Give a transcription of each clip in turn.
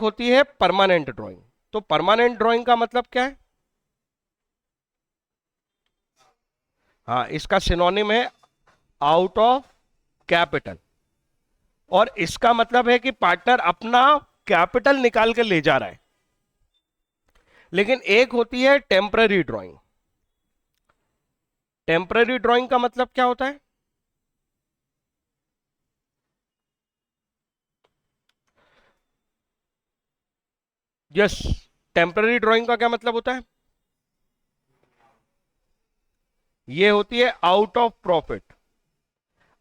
होती है permanent drawing. तो परमानेंट ड्राइंग का मतलब क्या है? हाँ, इसका सिनोनिम है आउट ऑफ कैपिटल। और इसका मतलब है कि पार्टनर अपना कैपिटल निकाल के ले जा रहा है। लेकिन एक होती है टेम्पररी ड्राइंग। टेम्पररी ड्राइंग का मतलब क्या होता है? यस, टेम्पररी ड्राइंग का क्या मतलब होता है? ये होती है out of profit.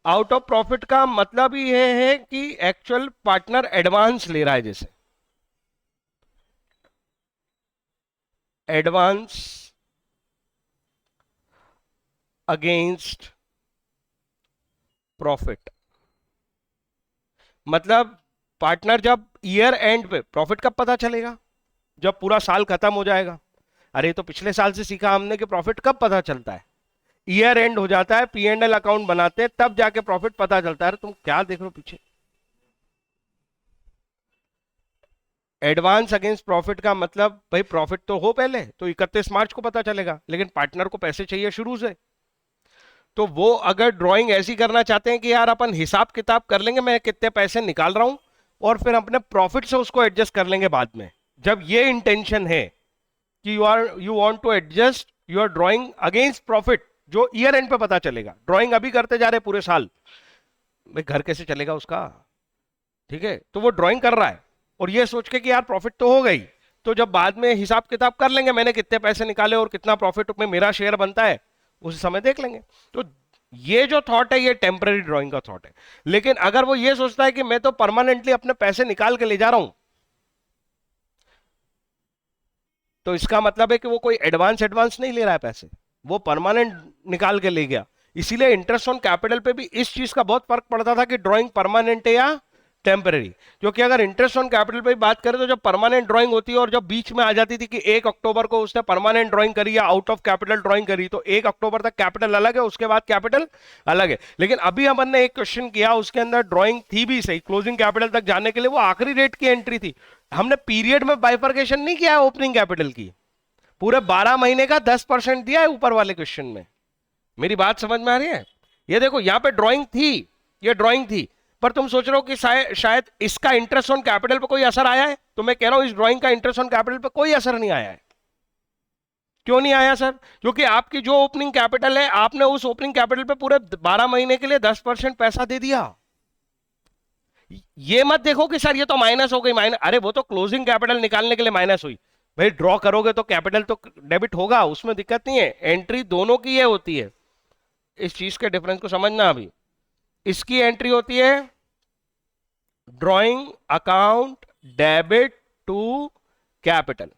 Out of profit का मतलब ही ये है कि एक्चुअल पार्टनर एडवांस ले रहा है, जैसे एडवांस अगेंस्ट प्रॉफिट। मतलब पार्टनर जब ईयर एंड पे, प्रॉफिट कब पता चलेगा? जब पूरा साल खत्म हो जाएगा। अरे तो पिछले साल से सीखा हमने कि प्रॉफिट कब पता चलता है? ईयर एंड हो जाता है, P&L अकाउंट बनाते हैं, तब जाके प्रॉफिट पता चलता है। तुम क्या देख रहे हो पीछे? एडवांस अगेंस्ट प्रॉफिट का मतलब भाई प्रॉफिट तो हो पहले, तो 31 मार्च को पता चलेगा, लेकिन पार्टनर को पैसे चाहिए शुरू से। तो वो अगर ड्राइंग ऐसी करना चाहते हैं कि यार अपन हिसाब किताब कर लेंगे, मैं कितने पैसे निकाल रहा हूं, और फिर अपने प्रॉफिट से उसको एडजस्ट कर लेंगे बाद में। जब ये इंटेंशन है कि you want to adjust your drawing against profit, जो ईयर एंड पे पता चलेगा। ड्राइंग अभी करते जा रहे पूरे साल, भाई घर कैसे चलेगा उसका? ठीक है, तो वो ड्राइंग कर रहा है और ये सोच के कि यार प्रॉफिट तो हो गई, तो जब बाद में हिसाब किताब कर लेंगे मैंने कितने पैसे निकाले और कितना प्रॉफिट में मेरा शेयर बनता है, उस समय देख लेंगे। तो ये जो थॉट है ये टेम्पररी ड्राइंग का थॉट है। लेकिन अगर वो ये सोचता है कि मैं तो परमानेंटली अपने पैसे निकाल के ले जा रहा हूं, तो इसका मतलब है कि वो कोई एडवांस एडवांस नहीं ले रहा है पैसे, वो परमानेंट निकाल के ले गया। इसीलिए इंटरेस्ट ऑन कैपिटल पे भी इस चीज का बहुत फर्क पड़ता था कि ड्राइंग परमानेंट है या टेम्पररी। क्योंकि अगर इंटरेस्ट ऑन कैपिटल पे बात करें तो जब परमानेंट ड्राइंग होती है और जब बीच में आ जाती थी कि 1 अक्टूबर को उसने परमानेंट ड्राइंग करी या आउट ऑफ कैपिटल ड्राइंग करी, तो 1 अक्टूबर तक कैपिटल अलग है, उसके बाद कैपिटल अलग है। लेकिन अभी अपन ने एक क्वेश्चन किया, उसके अंदर ड्राइंग थी भी सही, क्लोजिंग कैपिटल तक जाने के लिए वो आखिरी रेट की एंट्री थी। हमने पीरियड में बाइफर्केशन नहीं किया ओपनिंग कैपिटल की, पूरे 12 महीने का 10% दिया है ऊपर वाले क्वेश्चन में। मेरी बात समझ में आ रही है? ये देखो यहां पे ड्राइंग थी, ये ड्राइंग थी, पर तुम सोच रहे हो कि शायद इसका इंटरेस्ट ऑन कैपिटल पे कोई असर आया है। तो मैं कह रहा हूं इस ड्राइंग का इंटरेस्ट ऑन कैपिटल पे कोई असर नहीं आया है। क्यों नहीं आया सर? क्योंकि आपकी जो ओपनिंग कैपिटल है, आपने उस ओपनिंग कैपिटल पे पूरे 12 महीने के लिए 10% पैसा दे दिया। ये मत देखो कि सर ये तो माइनस हो गई, माइनस, अरे वो तो क्लोजिंग कैपिटल निकालने के लिए माइनस हुई। भाई ड्रॉ करोगे तो कैपिटल तो डेबिट होगा, उसमें दिक्कत नहीं है, एंट्री दोनों की ये होती है। इस चीज के डिफरेंस को समझना। अभी इसकी एंट्री होती है drawing account debit to capital.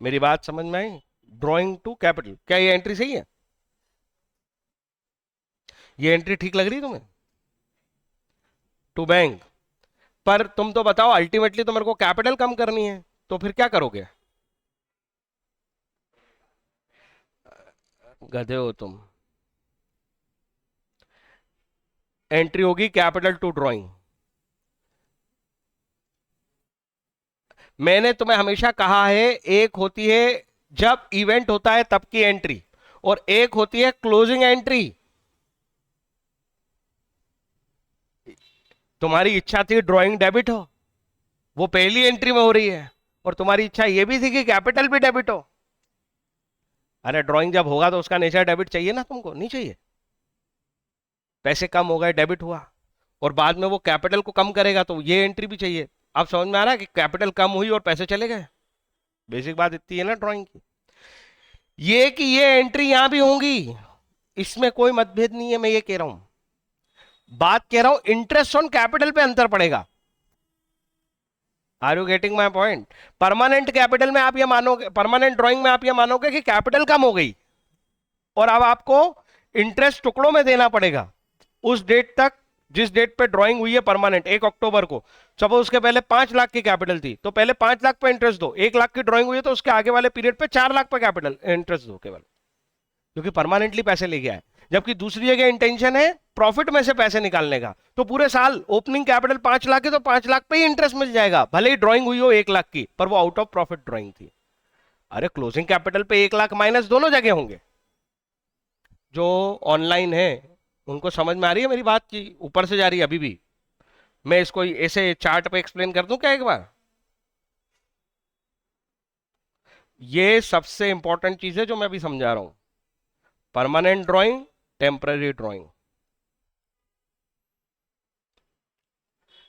मेरी बात समझ में आई? ड्रॉइंग टू कैपिटल, क्या ये एंट्री सही है? ये एंट्री ठीक लग रही है तुम्हें? To bank. पर तुम तो बताओ, अल्टीमेटली तो मेरे को कैपिटल कम करनी है, तो फिर क्या करोगे? गधे हो तुम। एंट्री होगी कैपिटल टू ड्राइंग। मैंने तुम्हें हमेशा कहा है, एक होती है जब इवेंट होता है तब की एंट्री, और एक होती है क्लोजिंग एंट्री। तुम्हारी इच्छा थी ड्राइंग डेबिट हो, वो पहली एंट्री में हो रही है, और तुम्हारी इच्छा ये भी थी कि कैपिटल भी डेबिट हो। अरे ड्राइंग जब होगा तो उसका नेचर डेबिट चाहिए ना, तुमको नहीं चाहिए? पैसे कम हो गए, डेबिट हुआ, और बाद में वो कैपिटल को कम करेगा तो ये एंट्री भी चाहिए। अब समझ में आ रहा है कि कैपिटल कम हुई और पैसे चले गए? बेसिक बात इतनी है ना ड्राइंग की। ये कि ये एंट्री यहां भी होंगी, इसमें कोई मतभेद नहीं है। मैं ये कह रहा हूं, बात कह रहा हूं इंटरेस्ट ऑन कैपिटल पे अंतर पड़ेगा। Are you getting my point? Permanent capital में आप ये मानोगे, परमानेंट ड्राइंग में आप ये मानोगे कि कैपिटल कम हो गई और अब आपको इंटरेस्ट टुकड़ों में देना पड़ेगा उस डेट तक जिस डेट पे ड्राइंग हुई है परमानेंट, 1 अक्टूबर को। सपोज उसके पहले 5 लाख की कैपिटल थी, तो पहले 5 लाख पे इंटरेस्ट दो। 1 लाख की ड्राइंग हुई है तो उसके आगे वाले पीरियड पे 4 लाख पे कैपिटल इंटरेस्ट दो केवल, क्योंकि परमानेंटली पैसे ले गया है। जबकि दूसरी जगह इंटेंशन है प्रॉफिट में से पैसे निकालने का। तो पूरे साल ओपनिंग कैपिटल 5 लाख है तो 5 लाख पे ही इंटरेस्ट मिल जाएगा, भले ही ड्राइंग हुई हो 1 लाख की, पर वो आउट ऑफ प्रॉफिट ड्राइंग थी। अरे क्लोजिंग कैपिटल पे 1 लाख माइनस दोनों जगह होंगे। जो ऑनलाइन है उनको समझ में आ रही है मेरी बात की ऊपर से जा रही है अभी भी? मैं इसको ऐसे चार्ट पे एक्सप्लेन कर दूं क्या एक बार? ये सबसे इंपॉर्टेंट चीज है जो मैं अभी समझा रहा हूं। Permanent drawing, temporary drawing.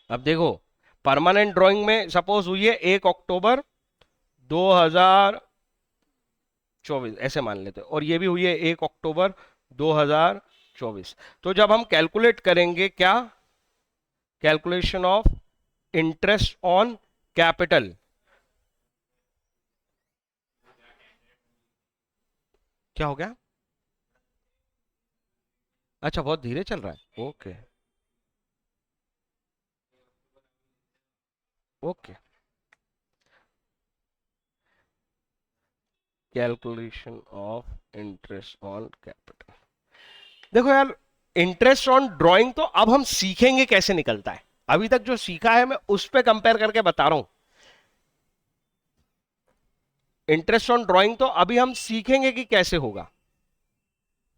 अब देखो, परमानेंट ड्राइंग में सपोज हुई है 1 अक्टूबर 2024, ऐसे मान लेते हैं, और ये भी हुई है 1 अक्टूबर 2024। तो जब हम कैलकुलेट करेंगे क्या, calculation of interest on capital, क्या हो गया? अच्छा, बहुत धीरे चल रहा है, okay okay. Calculation of interest on capital. देखो यार, इंटरेस्ट ऑन ड्राइंग तो अब हम सीखेंगे कैसे निकलता है। अभी तक जो सीखा है मैं उस पर कंपेयर करके बता रहा हूं। इंटरेस्ट ऑन ड्राइंग तो अभी हम सीखेंगे कि कैसे होगा,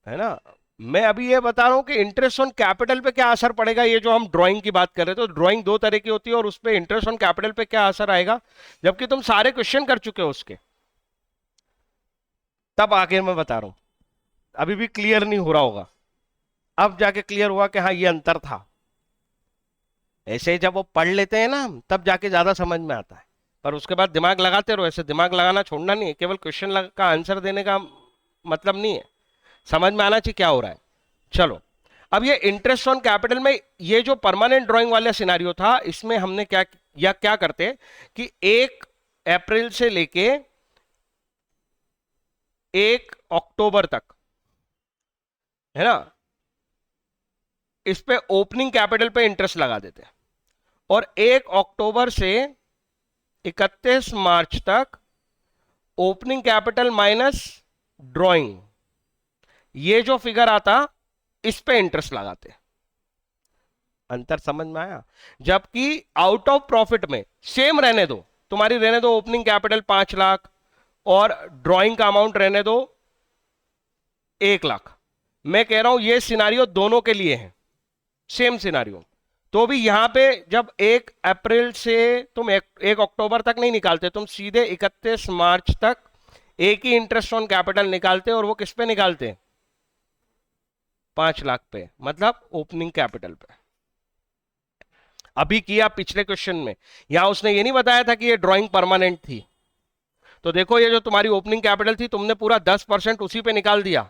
है ना। मैं अभी ये बता रहा हूं कि इंटरेस्ट ऑन कैपिटल पे क्या असर पड़ेगा। ये जो हम ड्राइंग की बात कर रहे थे, तो ड्राइंग दो तरह की होती है, और उस पर इंटरेस्ट ऑन कैपिटल पे क्या असर आएगा, जबकि तुम सारे क्वेश्चन कर चुके हो उसके, तब आगे मैं बता रहा हूं। अभी भी क्लियर नहीं हो रहा होगा, अब जाके क्लियर हुआ कि हाँ ये अंतर था। ऐसे जब वो पढ़ लेते हैं ना तब जाके ज्यादा समझ में आता है, पर उसके बाद दिमाग लगाते रहो। ऐसे दिमाग लगाना छोड़ना नहीं है, केवल क्वेश्चन का आंसर देने का मतलब नहीं है, समझ में आना चाहिए क्या हो रहा है। चलो, अब ये इंटरेस्ट ऑन कैपिटल में ये जो परमानेंट ड्राइंग वाला सिनारियो था, इसमें हमने क्या या क्या करते कि 1 अप्रैल से लेके 1 अक्टूबर तक, है ना, इस पे ओपनिंग कैपिटल पे इंटरेस्ट लगा देते हैं, और 1 अक्टूबर से 31 मार्च तक ओपनिंग कैपिटल माइनस ड्राइंग, ये जो फिगर आता इस पे इंटरेस्ट लगाते। अंतर समझ में आया? जबकि आउट ऑफ प्रॉफिट में सेम रहने दो, तुम्हारी रहने दो ओपनिंग कैपिटल 5 लाख और ड्राइंग का अमाउंट रहने दो 1 लाख। मैं कह रहा हूं ये सिनारियो दोनों के लिए है, सेम सिनारियो। तो भी यहां पे जब 1 अप्रैल से तुम 1 अक्टूबर तक नहीं निकालते, तुम सीधे 31 मार्च तक एक ही इंटरेस्ट ऑन कैपिटल निकालते, और वो किस पे निकालते? 5 लाख पे, मतलब ओपनिंग कैपिटल पे। अभी किया पिछले क्वेश्चन में, यहां उसने ये नहीं बताया था कि ये ड्राइंग परमानेंट थी। तो देखो, ये जो तुम्हारी ओपनिंग कैपिटल थी, तुमने पूरा 10% उसी पे निकाल दिया।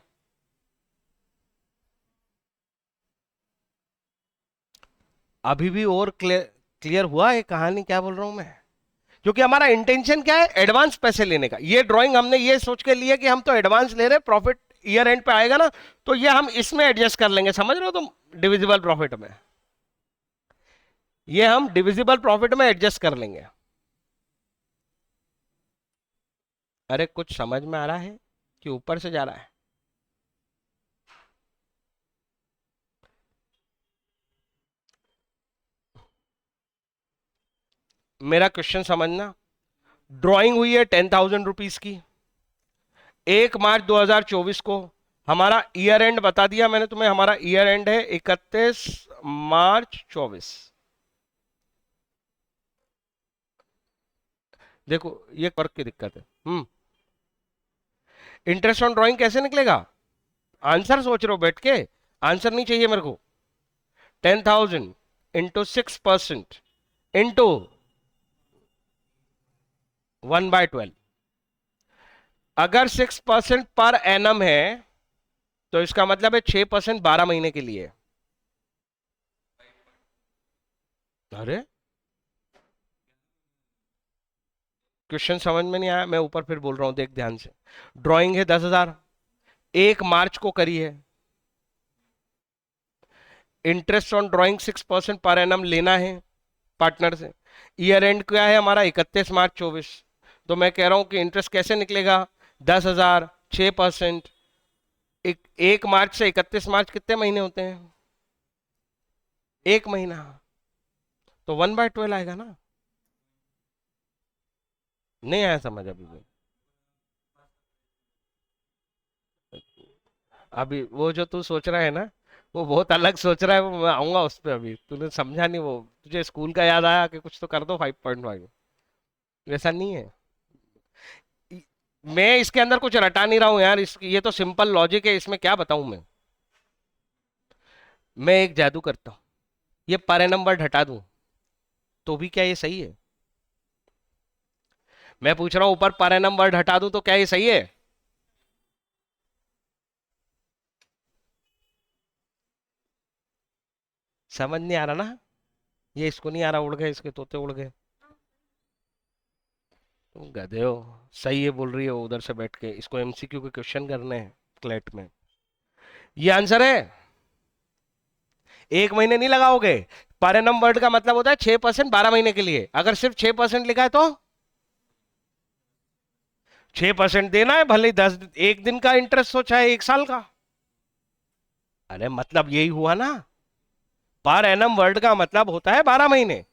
अभी भी और क्लियर हुआ है कहानी, क्या बोल रहा हूं मैं? क्योंकि हमारा इंटेंशन क्या है, एडवांस पैसे लेने का। ये ड्राइंग हमने ये सोच के लिया कि हम तो एडवांस ले रहे, प्रॉफिट ईयर एंड पे आएगा ना, तो ये हम इसमें एडजस्ट कर लेंगे, समझ रहे हो तुम, डिविजिबल प्रॉफिट में। ये हम डिविजिबल प्रॉफिट में एडजस्ट कर लेंगे। अरे कुछ समझ में आ रहा है कि ऊपर से जा रहा है? मेरा क्वेश्चन समझना। ड्राइंग हुई है 10,000 रुपीज की 1 मार्च 2024 को। हमारा ईयर एंड बता दिया मैंने तुम्हें, हमारा ईयर एंड है 31 मार्च 24। देखो, ये वर्क की दिक्कत है। इंटरेस्ट ऑन ड्राइंग कैसे निकलेगा? आंसर सोच रहे हो बैठ के? आंसर नहीं चाहिए मेरे को। 10,000 इंटू 6% इंटू 1/12। अगर 6% पर एनम है तो इसका मतलब है 6% 12 महीने के लिए। अरे क्वेश्चन समझ में नहीं आया, मैं ऊपर फिर बोल रहा हूं, देख ध्यान से। ड्राइंग है 10,000, 1 मार्च को करी है। Interest on drawing 6% per annum लेना है पार्टनर से। ईयर एंड क्या है हमारा? 31 मार्च 24। तो मैं कह रहा हूं कि इंटरेस्ट कैसे निकलेगा? 10,000, 6%, एक मार्च से 31 मार्च कितने महीने होते हैं? एक महीना। तो 1/12 आएगा ना? नहीं आया समझ अभी भी? अभी वो जो तू सोच रहा है ना, वो बहुत अलग सोच रहा है, वो मैं आऊंगा उस पर। अभी तूने समझा नहीं, वो तुझे स्कूल का याद आया कि कुछ तो कर दो 5.5। वैसा नहीं है। मैं इसके अंदर कुछ रटा नहीं रहा हूं यार, ये तो सिंपल लॉजिक है, इसमें क्या बताऊं मैं? मैं एक जादू करता हूँ, ये पर नंबर हटा दूं तो भी क्या ये सही है? मैं पूछ रहा हूं ऊपर पर एनम वर्ड हटा दूं तो क्या ये सही है? समझ नहीं आ रहा ना? ये इसको नहीं आ रहा, उड़ गए इसके तोते उड़ गए। तुम गधे हो। सही है बोल रही हो उधर से बैठ के, इसको एमसीक्यू के क्वेश्चन करने हैं क्लेट में। ये आंसर है। एक महीने नहीं लगाओगे। पर एनम वर्ड का मतलब होता है 6% 12 महीने के लिए। अगर सिर्फ 6% लिखा है तो 6% देना है, भले ही 1 दिन का इंटरेस्ट हो चाहे 1 साल का। अरे मतलब यही हुआ ना। पर एनम वर्ड का मतलब होता है 12 महीने।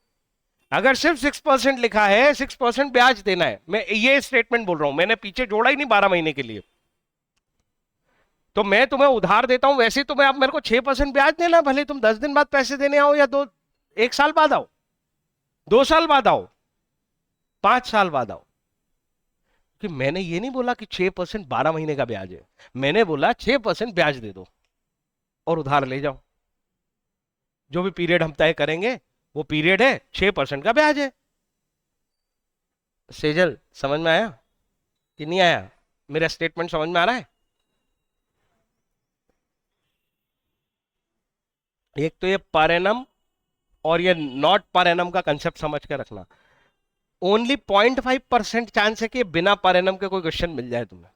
अगर सिर्फ 6% लिखा है, 6% ब्याज देना है, मैं ये स्टेटमेंट बोल रहा हूं, मैंने पीछे जोड़ा ही नहीं 12 महीने के लिए। तो मैं तुम्हें उधार देता हूं, वैसे तुम्हें आप मेरे को 6% ब्याज देना, भले तुम 10 दिन बाद पैसे देने आओ या 1 साल बाद आओ, 2 साल बाद आओ, 5 साल बाद आओ। कि मैंने ये नहीं बोला कि 6% 12 महीने का ब्याज है। मैंने बोला 6% ब्याज दे दो और उधार ले जाओ। जो भी पीरियड हम तय करेंगे वो पीरियड है, 6% का ब्याज है। सेजल समझ में आया कि नहीं आया? मेरा स्टेटमेंट समझ में आ रहा है? एक तो ये पर एनम और ये नॉट पर एनम का कंसेप्ट समझ के रखना। ओनली 0.5% चांस है कि बिना पर एनम के कोई क्वेश्चन मिल जाए तुम्हें।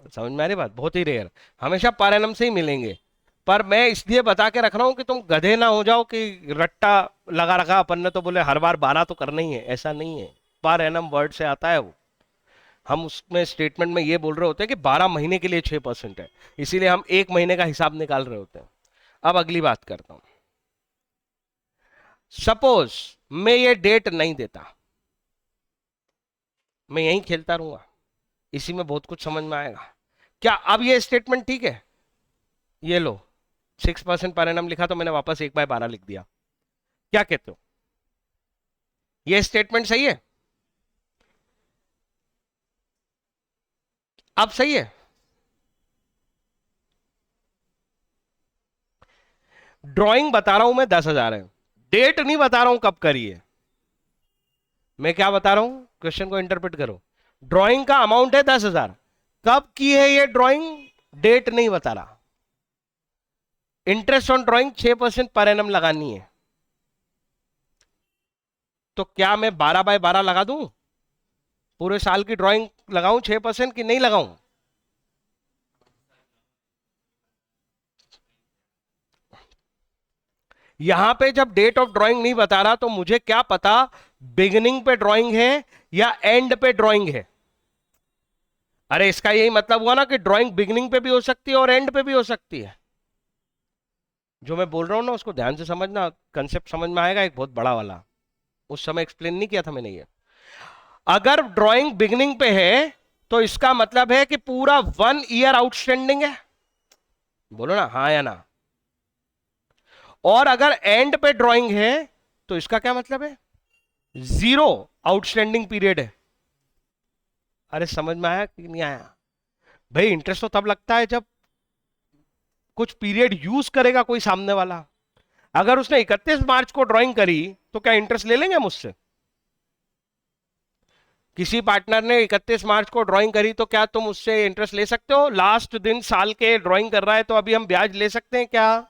समझ में आ रही बात? बहुत ही रेयर। हमेशा पर एनम से ही मिलेंगे। पर मैं इसलिए बता के रख रहा हूं कि तुम गधे ना हो जाओ कि रट्टा लगा रखा अपन ने, तो बोले हर बार 12 तो करना ही है। ऐसा नहीं है। पर एनम वर्ड से आता है वो। हम उसमें स्टेटमेंट में ये बोल रहे होते हैं कि 12 महीने के लिए 6% है, इसीलिए हम 1 महीने का हिसाब निकाल रहे होते हैं। अब अगली बात करता हूं। सपोज मैं ये डेट नहीं देता, मैं यहीं खेलता रहूंगा, इसी में बहुत कुछ समझ में आएगा। क्या अब ये स्टेटमेंट ठीक है? ये लो, 6% पर एनम लिखा तो मैंने वापस 1/12 लिख दिया। क्या कहते हो? ये स्टेटमेंट सही है? अब सही है? ड्राइंग बता रहा हूं मैं 10,000 है, डेट नहीं बता रहा हूं कब करी है। मैं क्या बता रहा हूं, क्वेश्चन को इंटरप्रेट करो। ड्राइंग का अमाउंट है 10,000, कब की है ये ड्राइंग, डेट नहीं बता रहा। Interest on drawing 6% per annum लगानी है। तो क्या मैं 12/12 लगा दूं? पूरे साल की ड्राइंग लगाऊं 6% की नहीं लगाऊं? यहां पे जब डेट ऑफ ड्राइंग नहीं बता रहा तो मुझे क्या पता बिगिनिंग पे ड्राइंग है या एंड पे ड्राइंग है? अरे इसका यही मतलब हुआ ना कि ड्राइंग बिगिनिंग पे भी हो सकती है और एंड पे भी हो सकती है। जो मैं बोल रहा हूं ना उसको ध्यान से समझना, कंसेप्ट समझ में आएगा एक बहुत बड़ा वाला। उस समय एक्सप्लेन नहीं किया था मैंने ये। अगर ड्राइंग बिगिनिंग पे है तो इसका मतलब है कि पूरा 1 ईयर आउटस्टैंडिंग है। बोलो ना हाँ या ना। और अगर एंड पे ड्राइंग है तो इसका क्या मतलब है? 0 आउटस्टैंडिंग पीरियड है। अरे समझ में आया कि नहीं आया? भाई इंटरेस्ट तो तब लगता है जब कुछ पीरियड यूज करेगा कोई सामने वाला। अगर उसने 31 मार्च को ड्राइंग करी तो क्या इंटरेस्ट ले लेंगे मुझसे? किसी पार्टनर ने 31 मार्च को ड्राइंग करी तो क्या तुम उससे इंटरेस्ट ले सकते हो? लास्ट दिन साल के ड्राइंग कर रहा है तो अभी हम ब्याज ले सकते हैं क्या?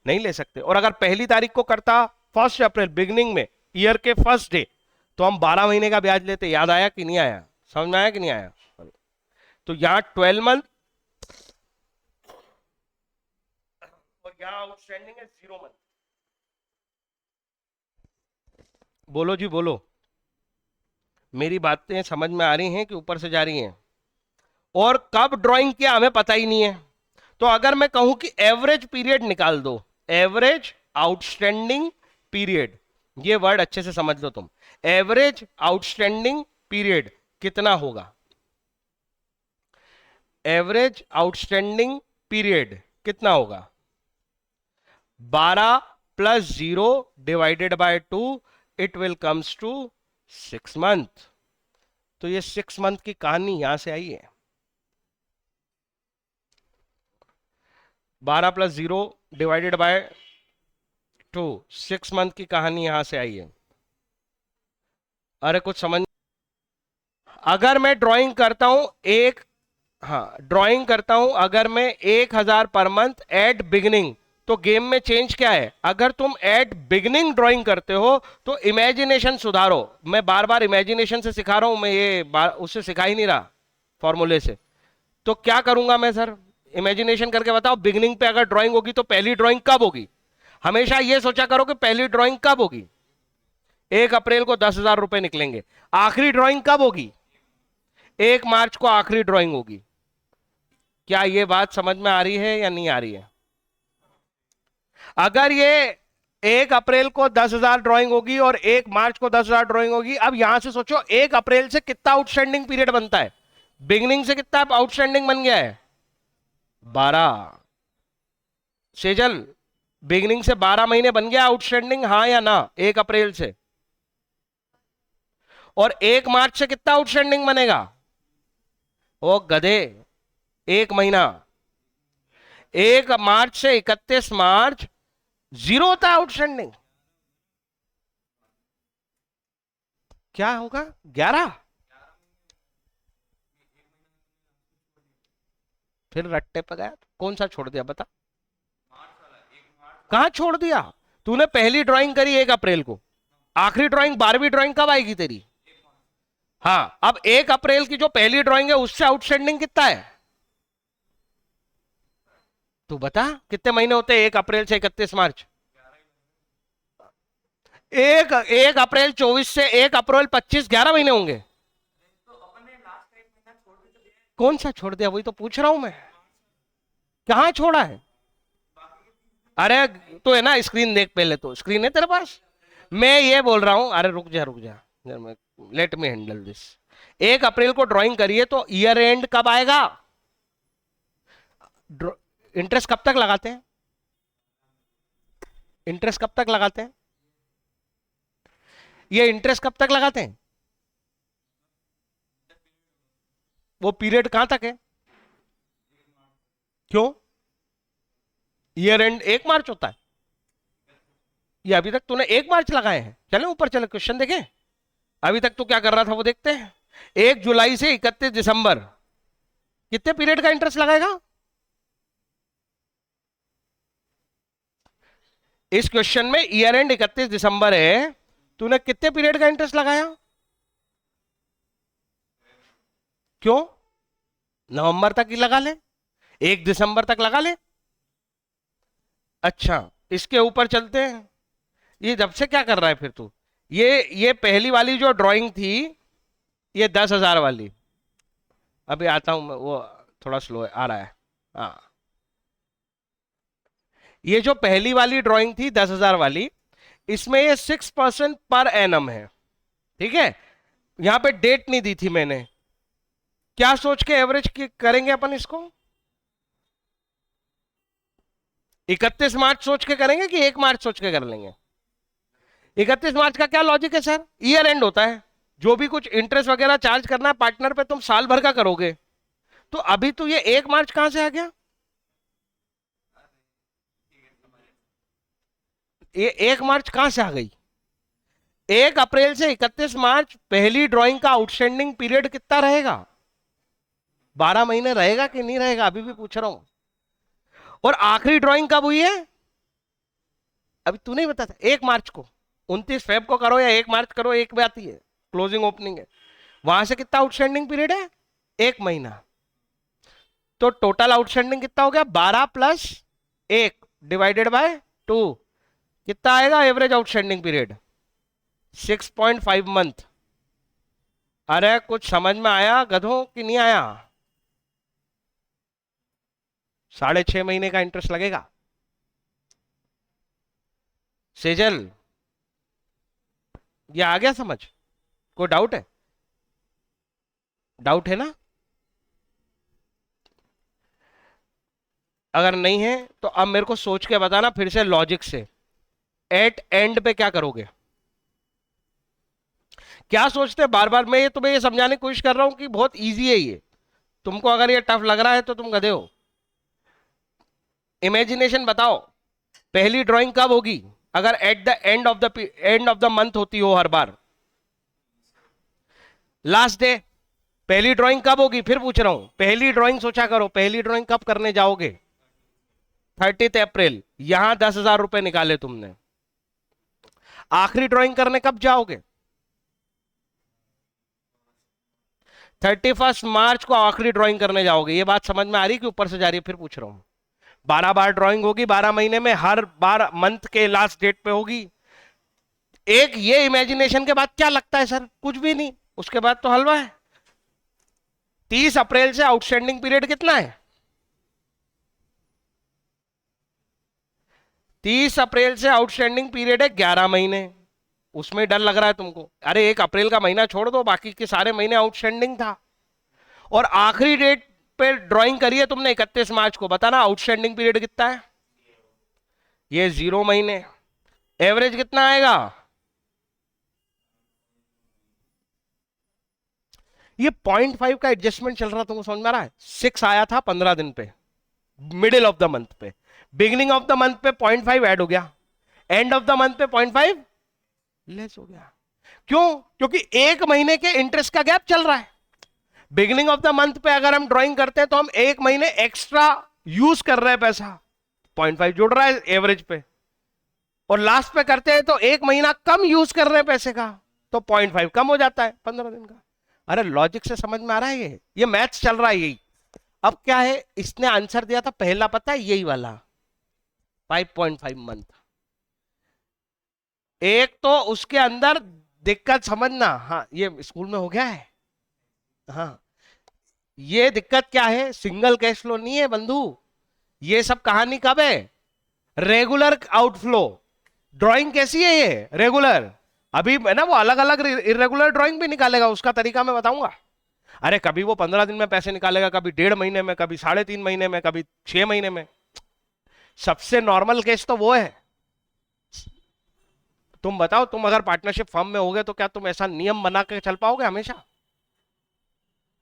नहीं ले सकते। और अगर 1 तारीख को करता, 1 अप्रैल बिगनिंग में, ईयर के फर्स्ट डे, तो हम 12 महीने का ब्याज लेते। याद आया कि नहीं आया? समझ में आया कि नहीं आया? तो यहाँ 12 मंथ और यहाँ आउटस्टैंडिंग है 0 मंथ। बोलो जी बोलो। मेरी बातें समझ में आ रही हैं कि ऊपर से जा रही हैं? और कब ड्राइंग किया हमें पता ही नहीं है। तो अगर मैं कहूं कि एवरेज पीरियड निकाल दो, एवरेज आउटस्टैंडिंग पीरियड, ये वर्ड अच्छे से समझ लो तुम, एवरेज आउटस्टैंडिंग पीरियड कितना होगा? एवरेज आउटस्टैंडिंग पीरियड कितना होगा? 12 plus 0 divided by 2, it will comes to 6 month. तो ये 6 मंथ की कहानी यहां से आई है। 12 प्लस 0 डिवाइडेड बाय 2, 6 मंथ की कहानी यहां से आई है। अरे कुछ समझ, अगर मैं ड्राइंग करता हूं एक, हाँ ड्राइंग करता हूं अगर मैं 1000 पर मंथ एट बिगिनिंग, तो गेम में चेंज क्या है? अगर तुम एट बिगिनिंग ड्राइंग करते हो तो इमेजिनेशन सुधारो। मैं बार बार इमेजिनेशन से सिखा रहा हूं, मैं ये उससे सिखा ही नहीं रहा फॉर्मूले से। तो क्या करूंगा मैं सर? इमेजिनेशन करके बताओ, बिगिनिंग पे अगर ड्राइंग होगी तो पहली ड्राइंग कब होगी? हमेशा ये सोचा करो कि पहली ड्राइंग कब होगी। 1 अप्रैल को 10,000 रुपए निकलेंगे। आखिरी ड्राइंग कब होगी? 1 मार्च को आखिरी ड्राइंग होगी। क्या ये बात समझ में आ रही है या नहीं आ रही है? अगर ये 1 अप्रैल को 10,000 ड्राइंग होगी और 1 मार्च को 10,000 ड्राइंग होगी, अब यहां से सोचो 1 अप्रैल से कितना आउटस्टैंडिंग पीरियड बनता है? बिगिनिंग से कितना आउटस्टैंडिंग बन गया है? 12। सेजल, बिगिनिंग से 12 महीने बन गया आउटस्टैंडिंग, हाँ या ना? 1 अप्रैल से। और 1 मार्च से कितना आउटस्टैंडिंग बनेगा? ओ गधे, 1 महीना। 1 मार्च से 31 मार्च 0 होता है आउटस्टैंडिंग। क्या होगा? 11। फिर रट्टे पे गया, कौन सा छोड़ दिया बता? कहां छोड़ दिया? तूने पहली ड्राइंग करी 1 अप्रैल को, आखिरी ड्राइंग 12वीं ड्राइंग कब आएगी तेरी? हाँ, अब 1 अप्रैल की जो पहली ड्राइंग है उससे आउटस्टैंडिंग कितना है? तू बता कितने महीने होते हैं 1 अप्रैल से 31 मार्च? 1 अप्रैल 24 से 1 अप्रैल 25, 11 महीने होंगे। कौन सा छोड़ दिया? वही तो पूछ रहा हूं मैं, कहां छोड़ा है? अरे तो है ना, स्क्रीन देख पहले, तो स्क्रीन है तेरे पास। मैं ये बोल रहा हूं, अरे रुक जा रुक जा, लेट मी हैंडल दिस। 1 अप्रैल को ड्राइंग करिए तो ईयर एंड कब आएगा? इंटरेस्ट कब तक लगाते हैं? इंटरेस्ट कब तक लगाते हैं? ये इंटरेस्ट कब तक लगाते हैं? वो पीरियड कहां तक है? क्यों? ईयर एंड 1 मार्च होता है। ये अभी तक तूने 1 मार्च लगाए हैं। चले ऊपर, चले क्वेश्चन देखें। अभी तक तो क्या कर रहा था वो देखते हैं। 1 जुलाई से 31 दिसंबर, कितने पीरियड का इंटरेस्ट लगाएगा? इस क्वेश्चन में ईयर एंड 31 दिसंबर है, तूने कितने पीरियड का इंटरेस्ट लगाया? क्यों? नवंबर तक ही लगा ले, 1 दिसंबर तक लगा ले। अच्छा, इसके ऊपर चलते हैं। ये जब से क्या कर रहा है फिर तू? ये पहली वाली जो ड्राइंग थी, ये 10,000 वाली, अभी आता हूं मैं, वो थोड़ा स्लो है, आ रहा है। हाँ, ये जो पहली वाली ड्राइंग थी 10,000 वाली, इसमें ये 6% पर एनम है। ठीक है, यहां पे डेट नहीं दी थी मैंने। क्या सोच के एवरेज करेंगे अपन इसको? 31 मार्च सोच के करेंगे कि 1 मार्च सोच के कर लेंगे? 31 मार्च का क्या लॉजिक है सर? ईयर एंड होता है, जो भी कुछ इंटरेस्ट वगैरह चार्ज करना है पार्टनर पे तुम साल भर का करोगे। तो अभी तो ये 1 मार्च कहां से आ गया? ये 1 मार्च कहां से आ गई? 1 अप्रैल से 31 मार्च पहली ड्राइंग का आउटस्टैंडिंग पीरियड कितना रहेगा? 12 महीने रहेगा कि नहीं रहेगा, अभी भी पूछ रहा हूं। और आखिरी ड्राइंग कब हुई है? अभी तू नहीं बता था, 1 मार्च को। 29 फेब को करो या 1 मार्च करो, एक बात ही है, क्लोजिंग ओपनिंग है। वहां से कितना आउटस्टैंडिंग पीरियड है? 1 महीना। तो टोटल आउटस्टैंडिंग कितना हो गया? 12 + 1 डिवाइडेड बाय 2, कितना आएगा एवरेज आउटस्टैंडिंग पीरियड? 6.5 मंथ। अरे कुछ समझ में आया गधों कि नहीं आया? 6.5 महीने का इंटरेस्ट लगेगा। सेजल, ये आ गया समझ? कोई डाउट है? डाउट है ना? अगर नहीं है तो अब मेरे को सोच के बताना फिर से लॉजिक से, एट एंड पे क्या करोगे? क्या सोचते? बार बार मैं ये तुम्हें ये समझाने की कोशिश कर रहा हूं कि बहुत इजी है ये। तुमको अगर ये टफ लग रहा है तो तुम गधे हो। इमेजिनेशन बताओ, पहली ड्राइंग कब होगी अगर at the end of the month होती हो हर बार? Last day. पहली ड्राइंग कब होगी? फिर पूछ रहा हूं, पहली ड्राइंग सोचा करो, पहली ड्राइंग कब करने जाओगे? 30 अप्रैल। यहां 10,000 रुपए निकाले तुमने। आखिरी ड्राइंग करने कब जाओगे? 31 मार्च को आखिरी ड्राइंग करने जाओगे। ये बात समझ में आ रही कि ऊपर से जा रही है? फिर पूछ रहा हूं, 12 बार ड्राइंग होगी 12 महीने में, हर बार मंथ के लास्ट डेट पे होगी। एक ये इमेजिनेशन के बाद क्या लगता है सर? कुछ भी नहीं, उसके बाद तो हलवा है। 30 अप्रैल से आउटस्टैंडिंग पीरियड कितना है? 30 अप्रैल से आउटस्टैंडिंग पीरियड है 11 महीने। उसमें डर लग रहा है तुमको? अरे 1 अप्रैल का महीना छोड़ दो, बाकी के सारे महीने आउटस्टैंडिंग था। और आखिरी डेट पे ड्राइंग करी है तुमने 31 मार्च को। बताना आउटस्टैंडिंग पीरियड कितना है? ये 0 महीने। एवरेज कितना आएगा? ये 0.5 का एडजस्टमेंट चल रहा, तुमको समझ में आ रहा है? 6 आया था 15 दिन पे, मिडिल ऑफ द मंथ पे। बिगिनिंग ऑफ द मंथ पे 0.5 ऐड हो गया, एंड ऑफ द मंथ पे 0.5 लेस हो गया। क्यों? क्योंकि 1 महीने के इंटरेस्ट का गैप चल रहा है। बिगिनिंग ऑफ द मंथ पे अगर हम ड्राइंग करते हैं तो हम 1 महीने एक्स्ट्रा यूज कर रहे हैं पैसा, 0.5 जुड़ रहा है एवरेज पे। और लास्ट पे करते हैं तो 1 महीना कम यूज कर रहे हैं पैसे का, तो 0.5 कम हो जाता है 15 दिन का। अरे लॉजिक से समझ में आ रहा है? ये मैथ्स चल रहा है यही। अब क्या है, इसने आंसर दिया था पहला, पता है यही वाला 5.5 मंथ। एक तो उसके अंदर दिक्कत समझना, हाँ ये स्कूल में हो गया है। हाँ, ये दिक्कत क्या है, सिंगल कैश फ्लो नहीं है बंधु। ये सब कहानी कब है? Regular outflow. ड्राइंग कैसी है ये? रेगुलर। अभी है ना वो अलग अलग इरेगुलर ड्राइंग भी निकालेगा, उसका तरीका मैं बताऊंगा। अरे कभी वो 15 दिन में पैसे निकालेगा, कभी 1.5 महीने में, कभी 3.5 महीने में, कभी 6 महीने में। सबसे नॉर्मल केस तो वो है। तुम बताओ, तुम अगर पार्टनरशिप फर्म में होगे तो क्या तुम ऐसा नियम बना के चल पाओगे? हमेशा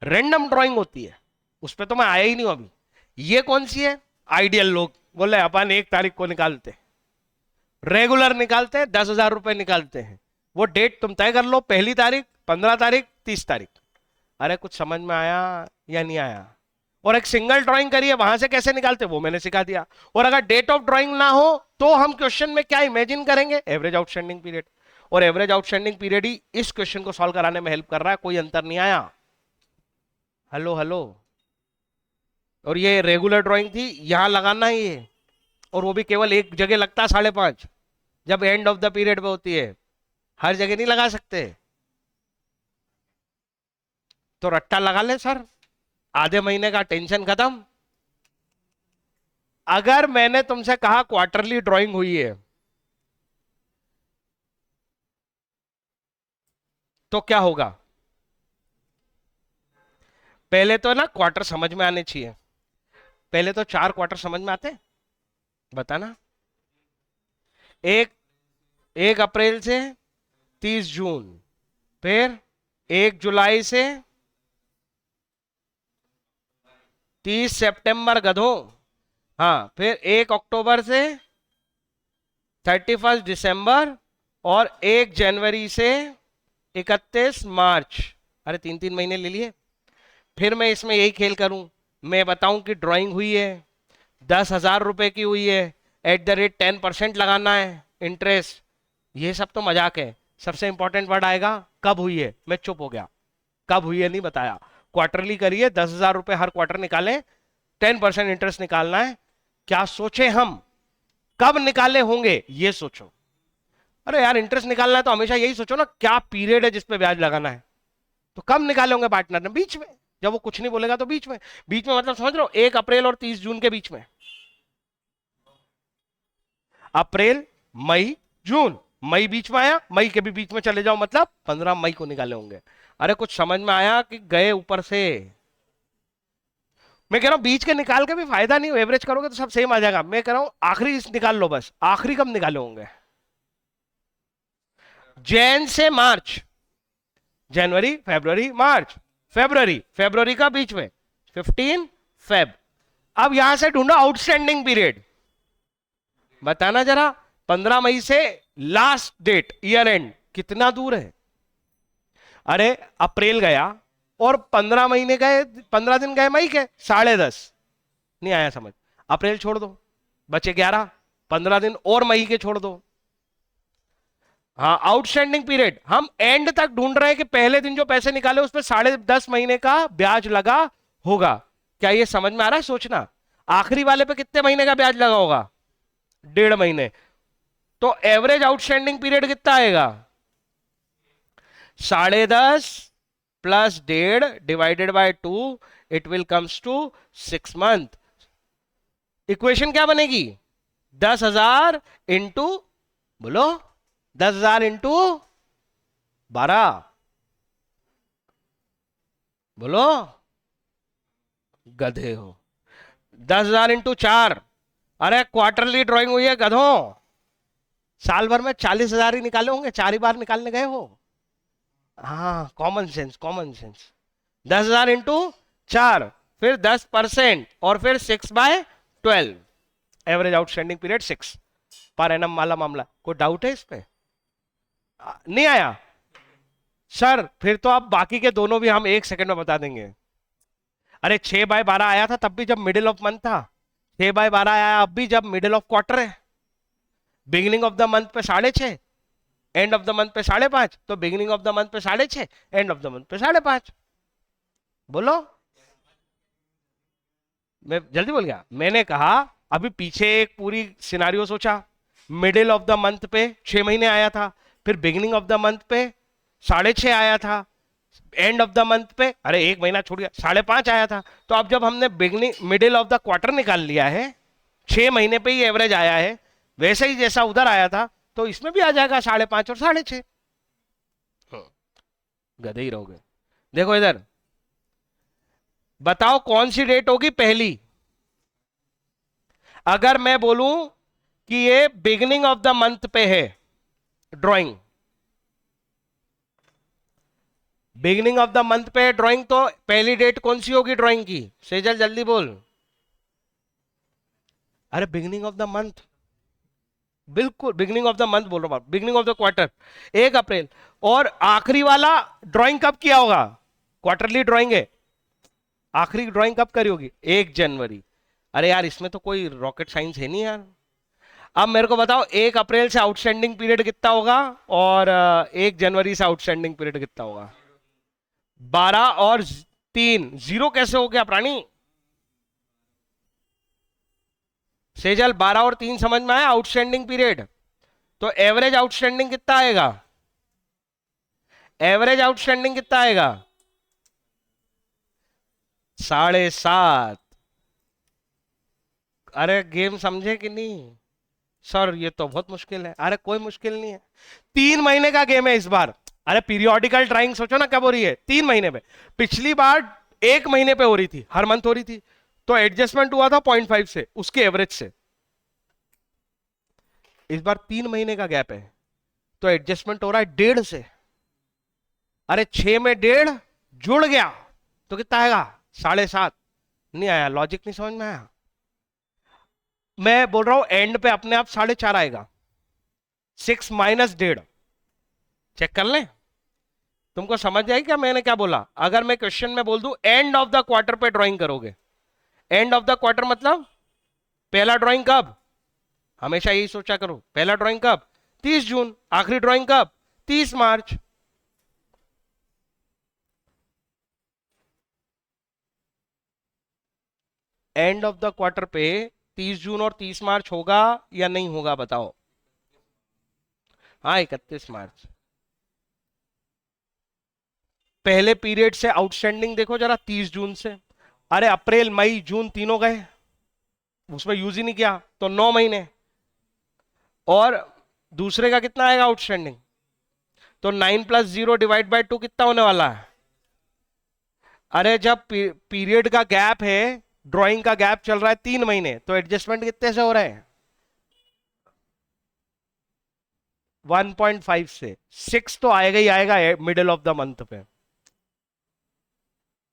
रैंडम ड्राइंग होती है, उस पर तो मैं आया ही नहीं हूं अभी। ये कौन सी है? आइडियल लोग बोले अपन 1 तारीख को निकालते, रेगुलर निकालते हैं, 10,000 रुपए निकालते हैं। वो डेट तुम तय कर लो, 1 तारीख, 15 तारीख, 30 तारीख। अरे कुछ समझ में आया या नहीं आया? और एक सिंगल ड्राइंग करिए, वहां से कैसे निकालते वो मैंने सिखा दिया। और अगर डेट ऑफ ड्राइंग ना हो तो हम क्वेश्चन में क्या इमेजिन करेंगे? Average outstanding period. और एवरेज आउटस्टैंडिंग पीरियड ही इस क्वेश्चन को सॉल्व कराने में हेल्प कर रहा है। कोई अंतर नहीं आया? Hello hello. और ये रेगुलर ड्राइंग थी, यहां लगाना है ये, और वो भी केवल एक जगह लगता है 5.5, जब एंड ऑफ द पीरियड पे होती है। हर जगह नहीं लगा सकते, तो रट्टा लगा ले सर, आधे महीने का टेंशन खत्म। अगर मैंने तुमसे कहा क्वार्टरली ड्राइंग हुई है तो क्या होगा? पहले तो ना क्वार्टर समझ में आने चाहिए। पहले तो 4 क्वार्टर समझ में आते हैं, बताना। एक 1 अप्रैल से 30 जून, फिर 1 जुलाई से 30 सितंबर, गधों। हाँ, फिर 1 अक्टूबर से 31 दिसंबर, और 1 जनवरी से 31 मार्च। अरे 3-3 महीने ले लिए। फिर मैं इसमें यही खेल करूं, मैं बताऊं कि ड्राइंग हुई है, 10,000 रुपए की हुई है, एट द रेट 10% लगाना है इंटरेस्ट। ये सब तो मजाक है। सबसे इंपॉर्टेंट वर्ड आएगा कब हुई है। मैं चुप हो गया, कब हुई है नहीं बताया। क्वार्टरली करिए, 10,000 रुपए हर क्वार्टर निकालें, 10% इंटरेस्ट निकालना है। क्या सोचे हम? कब निकाले होंगे ये सोचो। अरे यार इंटरेस्ट निकालना है तो हमेशा यही सोचो ना, क्या पीरियड है जिसपे ब्याज लगाना है। तो कब निकाले होंगे पार्टनर ने? बीच में, जब वो कुछ नहीं बोलेगा तो बीच में, बीच में मतलब समझ रहे हो, 1 अप्रैल और 30 जून के बीच में, अप्रैल मई जून, मई बीच में आया, मई के भी बीच में चले जाओ, मतलब 15 मई को निकाले होंगे। अरे कुछ समझ में आया कि गए ऊपर से? मैं कह रहा हूं बीच के निकाल के भी फायदा नहीं, एवरेज करोगे तो सब सेम आ जाएगा। मैं कह रहा हूं आखिरी निकाल लो, बस आखिरी कब निकाले होंगे? जैन से मार्च, जनवरी फरवरी मार्च, फरवरी का बीच में 15 फेब। अब यहां से ढूंढो आउटस्टैंडिंग पीरियड, बताना जरा, 15 मई से लास्ट डेट ईयर एंड कितना दूर है? अरे अप्रैल गया और 15 महीने गए, 15 दिन गए मई के, 10.5, नहीं आया समझ? अप्रैल छोड़ दो, बचे 11, 15 दिन और मई के छोड़ दो। हाँ आउटस्टैंडिंग पीरियड हम एंड तक ढूंढ रहे हैं कि पहले दिन जो पैसे निकाले उस पर 10.5 महीने का ब्याज लगा होगा। क्या ये समझ में आ रहा है सोचना? आखिरी वाले पे कितने महीने का ब्याज लगा होगा? 1.5 महीने। तो एवरेज आउटस्टैंडिंग पीरियड कितना आएगा? 10.5 plus 1.5 divided by 2, it will comes to 6 month. Equation क्या बनेगी? 10,000 इंटू, बोलो 10,000 इंटू 12, बोलो गधे हो। 10,000 इंटू 4, अरे क्वार्टरली ड्राइंग हुई है गधों, साल भर में 40,000 ही निकाले होंगे, 4 ही बार निकालने गए हो। हाँ common sense, common sense. 10,000 into 4, फिर 10% और फिर 6/12, average outstanding period 6 per annum वाला मामला। कोई डाउट है इस पे? नहीं आया सर? फिर तो आप बाकी के दोनों भी हम 1 सेकंड में बता देंगे। अरे 6/12 आया था तब भी जब मिडिल ऑफ मंथ था, 6/12 आया अब भी जब मिडिल ऑफ क्वार्टर है। बिगिनिंग ऑफ द मंथ पे 6.5, एंड ऑफ द मंथ पे 5.5, तो बिगिनिंग ऑफ द मंथ पे 6.5, एंड ऑफ द मंथ पे 5.5। बोलो, मैं जल्दी बोल गया? मैंने कहा अभी पीछे एक पूरी सिनारियो सोचा, मिडिल ऑफ द मंथ पे 6 महीने आया था, फिर बिगिनिंग ऑफ द मंथ पे 6.5 आया था, एंड ऑफ द मंथ पे, अरे 1 महीना छूट गया, 5.5 आया था। तो अब जब हमने beginning middle of the quarter निकाल लिया है, 6 महीने पे ही एवरेज आया है, वैसे ही जैसा उधर आया था तो इसमें भी आ जाएगा 5.5 और 6.5। गधे ही रहोगे। देखो इधर, बताओ कौन सी डेट होगी पहली? अगर मैं बोलूं कि ये बिगिनिंग ऑफ द मंथ पे है drawing, beginning of the month पे ड्राइंग, तो पहली डेट कौन सी होगी ड्राइंग की? सेजल जल्दी बोल। अरे बिगिनिंग ऑफ द मंथ, बिल्कुल बिगिनिंग ऑफ द मंथ बोल रहा हूं, बिगिनिंग ऑफ द क्वार्टर 1 अप्रैल। और आखिरी वाला ड्राइंग कब किया होगा? क्वार्टरली ड्राइंग है, आखिरी ड्राइंग कब करी होगी? 1 जनवरी। अरे यार इसमें तो कोई रॉकेट साइंस है नहीं यार। अब मेरे को बताओ 1 अप्रैल से आउटस्टैंडिंग पीरियड कितना होगा और 1 जनवरी से आउटस्टैंडिंग पीरियड कितना होगा? 12 और 3, 0 कैसे हो गया प्राणी? सेजल 12 और 3 समझ में आया आउटस्टैंडिंग पीरियड? तो एवरेज आउटस्टैंडिंग कितना आएगा? एवरेज आउटस्टैंडिंग कितना आएगा? 7.5। अरे गेम समझे कि नहीं? सर ये तो बहुत मुश्किल है। अरे कोई मुश्किल नहीं है, 3 महीने का गेम है इस बार। अरे पीरियोडिकल ड्राइंग सोचो ना कब हो रही है? 3 महीने पे। पिछली बार 1 महीने पे हो रही थी, हर मंथ हो रही थी, तो एडजस्टमेंट हुआ था 0.5 से, उसके एवरेज से। इस बार 3 महीने का गैप है तो एडजस्टमेंट हो रहा है 1.5 से। अरे 6 में 1.5 जुड़ गया तो कितना आएगा? 7.5। नहीं आया, लॉजिक नहीं समझ में आया? मैं बोल रहा हूं एंड पे अपने आप 4.5 आएगा, 6 माइनस 1.5। चेक कर लें, तुमको समझ जाएगी क्या मैंने क्या बोला? अगर मैं क्वेश्चन में बोल दूं एंड ऑफ द क्वार्टर पे ड्राइंग करोगे, एंड ऑफ द क्वार्टर मतलब पहला ड्राइंग कब? हमेशा यही सोचा करो, पहला ड्राइंग कब? 30 जून। आखिरी ड्राइंग कब? 30 मार्च। एंड ऑफ द क्वार्टर पे 30 जून और 30 मार्च होगा या नहीं होगा बताओ? हाँ 31 मार्च। पहले पीरियड से आउटस्टैंडिंग देखो जरा, 30 जून से। अरे अप्रैल मई जून तीनों गए, उसमें यूज ही नहीं किया, तो 9 महीने। और दूसरे का कितना आएगा आउटस्टैंडिंग? तो 9 + 0 ÷ 2 कितना होने वाला है? अरे जब पीरियड का गैप है, ड्राइंग का गैप चल रहा है 3 महीने, तो एडजस्टमेंट कितने से हो रहे हैं? 1.5 से। 6 तो आएगा ही आएगा मिडिल ऑफ द मंथ पे,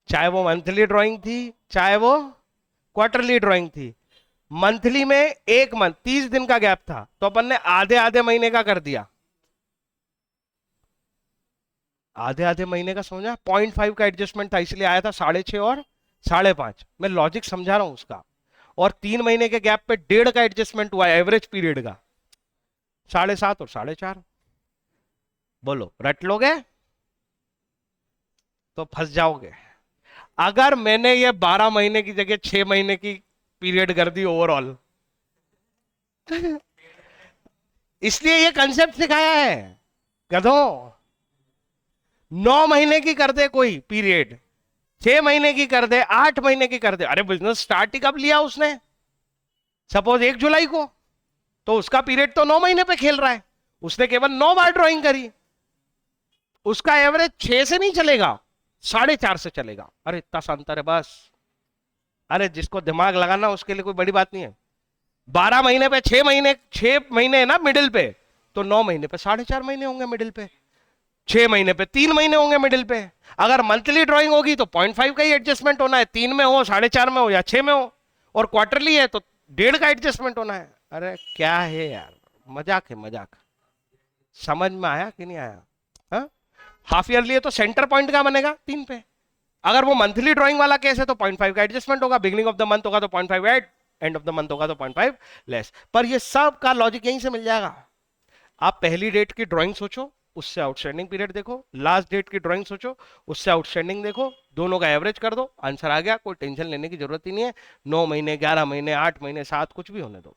चाहे वो मंथली ड्राइंग थी चाहे वो क्वार्टरली ड्राइंग थी। मंथली में एक मंथ 30 दिन का गैप था, तो अपन ने आधे आधे महीने का कर दिया। आधे आधे महीने का समझा, 0.5 का एडजस्टमेंट था, इसलिए आया था 6.5 और 5.5। मैं लॉजिक समझा रहा हूं उसका। और 3 महीने के गैप पे 1.5 का एडजस्टमेंट हुआ एवरेज पीरियड का, 7.5 और 4.5। बोलो रट लोगे तो फंस जाओगे। अगर मैंने ये 12 महीने की जगह 6 महीने की पीरियड कर दी ओवरऑल, इसलिए ये कंसेप्ट सिखाया है गधों। 9 महीने की कर दे कोई पीरियड, 6 महीने की कर दे, 8 महीने की कर दे, अरे बिजनेस स्टार्ट ही कब लिया उसने? सपोज 1 जुलाई को, तो उसका पीरियड तो 9 महीने पे खेल रहा है, उसने केवल 9 बार ड्राइंग करी, उसका एवरेज 6 से नहीं चलेगा, 4.5 से चलेगा। अरे इतना सा अंतर है बस। अरे जिसको दिमाग लगाना उसके लिए कोई बड़ी बात नहीं है। 12 महीने पे 6 महीने, 6 महीने है ना मिडिल पे, तो 9 महीने पे 4.5 महीने होंगे मिडिल पे, 6 महीने पे 3 महीने होंगे मिडिल पे। अगर मंथली ड्राइंग होगी तो 0.5 का ही एडजस्टमेंट होना है, 3 में हो, 4.5 में हो या 6 में हो। और क्वार्टरली है तो 1.5 का एडजस्टमेंट होना है। अरे क्या है यार, मजाक है मजाक। समझ में आया कि नहीं आया? हाँ? हाफ ईयरली है तो सेंटर पॉइंट का बनेगा 3 पे। अगर वो मंथली ड्राइंग वाला केस है तो 0.5 का एडजस्टमेंट होगा, बिगिनिंग ऑफ द मंथ होगा तो 0.5 add, and of the month होगा तो 0.5 लेस। पर ये सब का लॉजिक यहीं से मिल जाएगा। आप पहली डेट की ड्राइंग सोचो, उससे आउटस्टैंडिंग पीरियड देखो, लास्ट डेट की ड्राइंग सोचो, उससे आउटस्टैंडिंग देखो, दोनों का एवरेज कर दो, आंसर आ गया। कोई टेंशन लेने की जरूरत ही नहीं है। 9 महीने, 11 महीने, 8 महीने, 7, कुछ भी होने दो।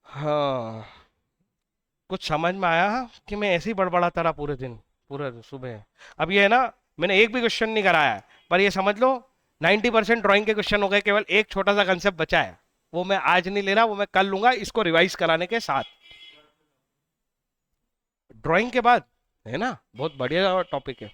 हाँ, कुछ समझ में आया कि मैं ऐसे ही बड़बड़ाता रहा पूरे दिन, पूरे सुबह? अब ये है ना, मैंने एक भी क्वेश्चन नहीं कराया है, पर ये समझ लो 90% ड्राइंग के क्वेश्चन हो गए, केवल एक छोटा सा कंसेप्ट बचा है, वो मैं आज नहीं ले रहा, वो मैं कल लूंगा, इसको रिवाइज कराने के साथ। ड्राइंग के बाद है ना, बहुत बढ़िया टॉपिक है।